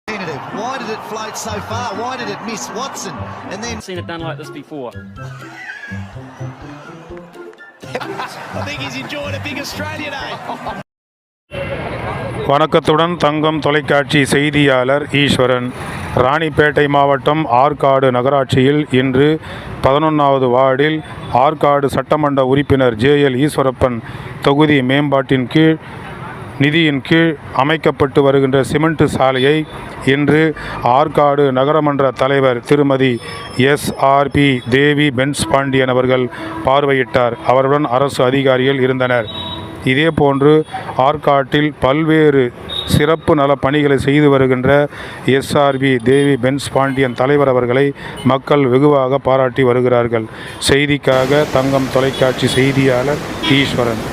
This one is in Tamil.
Why did it float so far? Why did it miss Watson? And then seen it done like this before. I think he's enjoyed a big Australia day. வணக்கத்துடன் தங்கம் தொலைக்காட்சி செய்தியாளர் ஈஸ்வரன். ராணிப்பேட்டை மாவட்டம் ஆற்காடு நகராட்சியில் இன்று 11வது வார்டில் ஆற்காடு சட்டமன்ற உறுப்பினர் ஜேஎல் ஈஸ்வரப்பன் தொகுதி மேம்பாட்டின் கீழ் நிதியின் கீழ் அமைக்கப்பட்டு வருகின்ற சிமெண்ட் சாலையை இன்று ஆற்காடு நகரமன்ற தலைவர் திருமதி எஸ்ஆர்பி தேவி பென்ஸ் பாண்டியன் அவர்கள் பார்வையிட்டார். அவருடன் அரசு அதிகாரிகள் இருந்தனர். இதேபோன்று ஆற்காட்டில் பல்வேறு சிறப்பு நல பணிகளை செய்து வருகின்ற எஸ்ஆர்பி தேவி பென்ஸ் பாண்டியன் தலைவர் அவர்களை மக்கள் வெகுவாக பாராட்டி வருகிறார்கள். செய்திக்காக தங்கம் தொலைக்காட்சி செய்தியாளர் ஈஸ்வரன்.